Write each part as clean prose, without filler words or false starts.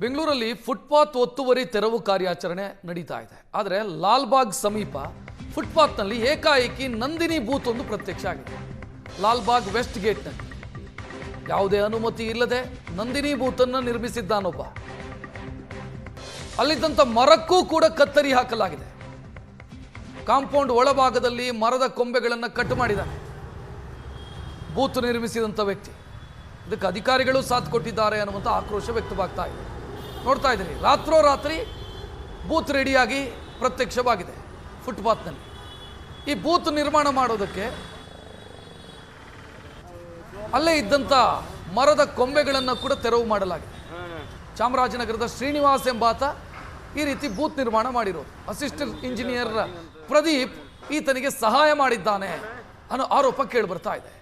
ಬೆಂಗಳೂರಲ್ಲಿ ಫುಟ್ಪಾತ್ ಒತ್ತುವರಿ ತೆರವು ಕಾರ್ಯಾಚರಣೆ ನಡೀತಾ ಇದೆ. ಆದರೆ ಲಾಲ್ಬಾಗ್ ಸಮೀಪ ಫುಟ್ಪಾತ್ನಲ್ಲಿ ಏಕಾಏಕಿ ನಂದಿನಿ ಬೂತ್ ಒಂದು ಪ್ರತ್ಯಕ್ಷ ಆಗಿದೆ. ಲಾಲ್ಬಾಗ್ ವೆಸ್ಟ್ ಗೇಟ್ನಲ್ಲಿ ಯಾವುದೇ ಅನುಮತಿ ಇಲ್ಲದೆ ನಂದಿನಿ ಬೂತನ್ನು ನಿರ್ಮಿಸಿದ್ದಾನೊಬ್ಬ. ಅಲ್ಲಿದ್ದಂಥ ಮರಕ್ಕೂ ಕೂಡ ಕತ್ತರಿ ಹಾಕಲಾಗಿದೆ. ಕಾಂಪೌಂಡ್ ಒಳಭಾಗದಲ್ಲಿ ಮರದ ಕೊಂಬೆಗಳನ್ನು ಕಟ್ ಮಾಡಿದ್ದಾನೆ ಬೂತ್ ನಿರ್ಮಿಸಿದಂಥ ವ್ಯಕ್ತಿ. ಇದಕ್ಕೆ ಅಧಿಕಾರಿಗಳು ಸಾಥ್ ಕೊಟ್ಟಿದ್ದಾರೆ ಅನ್ನುವಂಥ ಆಕ್ರೋಶ ವ್ಯಕ್ತವಾಗ್ತಾ ಇದೆ. ನೋಡ್ತಾ ಇದ್ದೀರಿ, ರಾತ್ರೋರಾತ್ರಿ ಬೂತ್ ರೆಡಿಯಾಗಿ ಪ್ರತ್ಯಕ್ಷವಾಗಿದೆ ಫುಟ್ಪಾತ್ನಲ್ಲಿ. ಈ ಬೂತ್ ನಿರ್ಮಾಣ ಮಾಡೋದಕ್ಕೆ ಅಲ್ಲೇ ಇದ್ದಂಥ ಮರದ ಕೊಂಬೆಗಳನ್ನು ಕೂಡ ತೆರವು ಮಾಡಲಾಗಿದೆ. ಚಾಮರಾಜನಗರದ ಶ್ರೀನಿವಾಸ್ ಎಂಬಾತ ಈ ರೀತಿ ಬೂತ್ ನಿರ್ಮಾಣ ಮಾಡಿರೋದು. ಅಸಿಸ್ಟೆಂಟ್ ಇಂಜಿನಿಯರ್ ಪ್ರದೀಪ್ ಈತನಿಗೆ ಸಹಾಯ ಮಾಡಿದ್ದಾನೆ ಅನ್ನೋ ಆರೋಪ ಕೇಳಿಬರ್ತಾ ಇದೆ.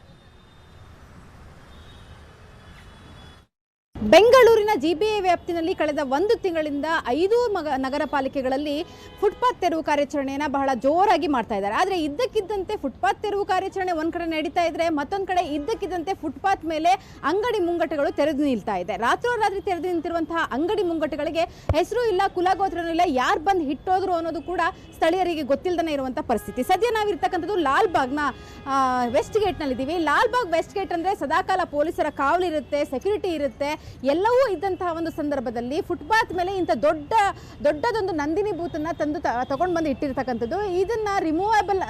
ಬೆಂಗಳೂರಿನ ಜಿಬಿಎ ವ್ಯಾಪ್ತಿನಲ್ಲಿ ಕಳೆದ 1 ತಿಂಗಳಿಂದ 5 ನಗರ ಪಾಲಿಕೆಗಳಲ್ಲಿ ಫುಟ್ಪಾತ್ ತೆರವು ಕಾರ್ಯಾಚರಣೆಯನ್ನು ಬಹಳ ಜೋರಾಗಿ ಮಾಡ್ತಾ ಇದ್ದಾರೆ. ಆದರೆ ಇದ್ದಕ್ಕಿದ್ದಂತೆ ಫುಟ್ಪಾತ್ ತೆರವು ಕಾರ್ಯಾಚರಣೆ ಒಂದು ಕಡೆ ನಡೀತಾ ಇದ್ರೆ, ಮತ್ತೊಂದು ಕಡೆ ಇದ್ದಕ್ಕಿದ್ದಂತೆ ಫುಟ್ಪಾತ್ ಮೇಲೆ ಅಂಗಡಿ ಮುಂಗಟ್ಟುಗಳು ತೆರೆದು ನಿಲ್ತಾ ಇದೆ. ರಾತ್ರೋರಾತ್ರಿ ತೆರೆದು ನಿಂತಿರುವಂತಹ ಅಂಗಡಿ ಮುಂಗಟ್ಟುಗಳಿಗೆ ಹೆಸರು ಇಲ್ಲ, ಕುಲಗೋತ್ರನೂ ಇಲ್ಲ, ಯಾರು ಬಂದು ಹಿಟ್ಟೋದ್ರು ಅನ್ನೋದು ಕೂಡ ಸ್ಥಳೀಯರಿಗೆ ಗೊತ್ತಿಲ್ಲದೇ ಇರುವಂಥ ಪರಿಸ್ಥಿತಿ. ಸದ್ಯ ನಾವಿರ್ತಕ್ಕಂಥದ್ದು ಲಾಲ್ಬಾಗ್ನ ವೆಸ್ಟ್ ಗೇಟ್ನಲ್ಲಿದ್ದೀವಿ. ಲಾಲ್ಬಾಗ್ ವೆಸ್ಟ್ ಗೇಟ್ ಅಂದರೆ ಸದಾಕಾಲ ಪೊಲೀಸರ ಕಾವಲಿರುತ್ತೆ, ಸೆಕ್ಯೂರಿಟಿ ಇರುತ್ತೆ, ಎಲ್ಲವೂ ಇದ್ದಂತಹ ಒಂದು ಸಂದರ್ಭದಲ್ಲಿ ಫುಟ್ಪಾತ್ ಮೇಲೆ ಇಂಥ ದೊಡ್ಡದೊಂದು ನಂದಿನಿ ಬೂತನ್ನು ತಗೊಂಡು ಬಂದು ಇಟ್ಟಿರ್ತಕ್ಕಂಥದ್ದು. ಇದನ್ನು ರಿಮೂವಬಲ್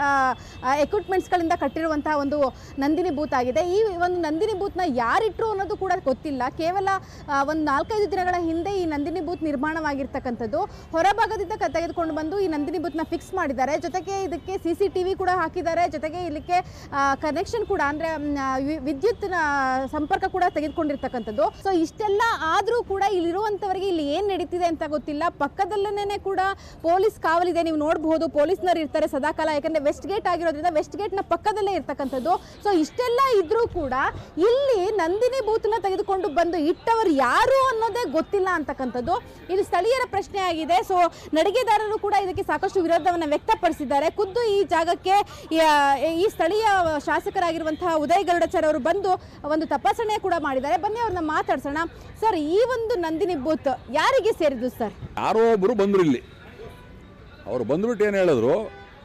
ಎಕ್ವಿಪ್ಮೆಂಟ್ಸ್ಗಳಿಂದ ಕಟ್ಟಿರುವಂತಹ ಒಂದು ನಂದಿನಿ ಬೂತ್ ಆಗಿದೆ. ಈ ಒಂದು ನಂದಿನಿ ಬೂತ್ನ ಯಾರಿಟ್ರು ಅನ್ನೋದು ಕೂಡ ಗೊತ್ತಿಲ್ಲ. ಕೇವಲ ಒಂದು 4-5 ದಿನಗಳ ಹಿಂದೆ ಈ ನಂದಿನಿ ಬೂತ್ ನಿರ್ಮಾಣವಾಗಿರ್ತಕ್ಕಂಥದ್ದು. ಹೊರಭಾಗದಿಂದ ತೆಗೆದುಕೊಂಡು ಬಂದು ಈ ನಂದಿನಿ ಬೂತ್ನ ಫಿಕ್ಸ್ ಮಾಡಿದ್ದಾರೆ. ಜೊತೆಗೆ ಇದಕ್ಕೆ CCTV ಕೂಡ ಹಾಕಿದ್ದಾರೆ. ಜೊತೆಗೆ ಇಲ್ಲಿಗೆ ಕನೆಕ್ಷನ್ ಕೂಡ ಅಂದರೆ ವಿದ್ಯುತ್ ಸಂಪರ್ಕ ಕೂಡ ತೆಗೆದುಕೊಂಡಿರ್ತಕ್ಕಂಥದ್ದು. ಸೊ ಇಷ್ಟೆಲ್ಲ ಆದರೂ ಕೂಡ ಇಲ್ಲಿರುವಂಥವರಿಗೆ ಇಲ್ಲಿ ಏನು ನಡೀತಿದೆ ಅಂತ ಗೊತ್ತಿಲ್ಲ. ಪಕ್ಕದಲ್ಲೇ ಕೂಡ ಪೊಲೀಸ್ ಕಾವಲಿದೆ, ನೀವು ನೋಡಬಹುದು. ಪೊಲೀಸ್ನವರು ಇರ್ತಾರೆ ಸದಾಕಾಲ, ಯಾಕಂದರೆ ವೆಸ್ಟ್ ಗೇಟ್ ಆಗಿರೋದ್ರಿಂದ ವೆಸ್ಟ್ ಗೇಟ್ನ ಪಕ್ಕದಲ್ಲೇ ಇರ್ತಕ್ಕಂಥದ್ದು. ಸೊ ಇಷ್ಟೆಲ್ಲ ಇದ್ರೂ ಕೂಡ ಇಲ್ಲಿ ನಂದಿನಿ ಬೂತ್ನ ತೆಗೆದುಕೊಂಡು ಬಂದು ಇಟ್ಟವರು ಯಾರು ಅನ್ನೋದೇ ಗೊತ್ತಿಲ್ಲ ಅಂತಕ್ಕಂಥದ್ದು ಇದು ಸ್ಥಳೀಯರ ಪ್ರಶ್ನೆ ಆಗಿದೆ. ಸೊ ನಡಿಗೆದಾರರು ಕೂಡ ಇದಕ್ಕೆ ಸಾಕಷ್ಟು ವಿರೋಧವನ್ನು ವ್ಯಕ್ತಪಡಿಸಿದ್ದಾರೆ. ಖುದ್ದು ಈ ಜಾಗಕ್ಕೆ ಈ ಸ್ಥಳೀಯ ಶಾಸಕರಾಗಿರುವಂತಹ ಉದಯ್ ಗರುಡಾಚಾರ್ ಅವರು ಬಂದು ಒಂದು ತಪಾಸಣೆ ಕೂಡ ಮಾಡಿದ್ದಾರೆ. ಬನ್ನಿ ಅವ್ರನ್ನ ಮಾತಾಡ್ಸೋಣ. ಸರ್, ಈ ಒಂದು ನಂದಿನಿ ಬೂತ್ ಯಾರಿಗೆ ಸೇರಿದ್ದು ಸರ್? ಯಾರೋ ಒಬ್ಬರು ಬಂದರು ಇಲ್ಲಿ. ಅವರು ಬಂದ್ಬಿಟ್ಟು ಏನು ಹೇಳಿದ್ರು,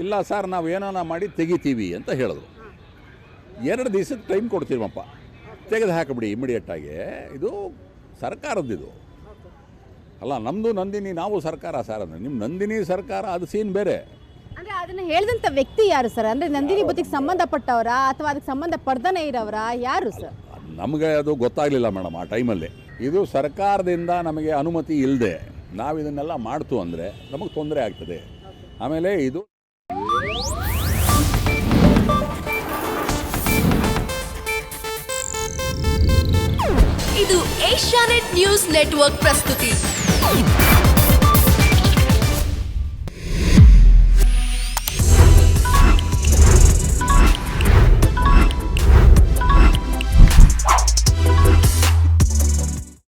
ಇಲ್ಲ ಸರ್ ನಾವು ಏನಾನ ಮಾಡಿ ತೆಗಿತೀವಿ ಅಂತ ಹೇಳಿದ್ರು. 2 ದಿವಸದ ಟೈಮ್ ಕೊಡ್ತೀವಪ್ಪ, ತೆಗೆದು ಹಾಕಿಬಿಡಿ ಇಮಿಡಿಯೇಟಾಗಿ. ಇದು ಸರ್ಕಾರದ್ದಿದು ಅಲ್ಲ, ನಮ್ಮದು ನಂದಿನಿ, ನಾವು ಸರ್ಕಾರ ಸರ್. ಅಂದರೆ ನಿಮ್ಮ ನಂದಿನಿ ಸರ್ಕಾರ ಅದು ಸೀನ್ ಬೇರೆ. ಅಂದರೆ ಅದನ್ನು ಹೇಳಿದಂಥ ವ್ಯಕ್ತಿ ಯಾರು ಸರ್? ಅಂದರೆ ನಂದಿನಿ ಬೂತಿಗೆ ಸಂಬಂಧಪಟ್ಟವರ ಅಥವಾ ಅದಕ್ಕೆ ಸಂಬಂಧ ಪಡ್ದನೇ ಇರೋರ ಯಾರು ಸರ್? ನಮಗೆ ಅದು ಗೊತ್ತಾಗಲಿಲ್ಲ ಮೇಡಮ್ ಆ ಟೈಮಲ್ಲಿ. ಇದು ಸರ್ಕಾರದಿಂದ ನಮಗೆ ಅನುಮತಿ ಇಲ್ಲದೆ ನಾವು ಇದನ್ನೆಲ್ಲ ಮಾಡ್ತು ಅಂದರೆ ನಮಗೆ ತೊಂದರೆ ಆಗ್ತದೆ. ಆಮೇಲೆ ಇದು ಏಷ್ಯಾನೆಟ್ ನ್ಯೂಸ್ ನೆಟ್ವರ್ಕ್ ಪ್ರಸ್ತುತಿ.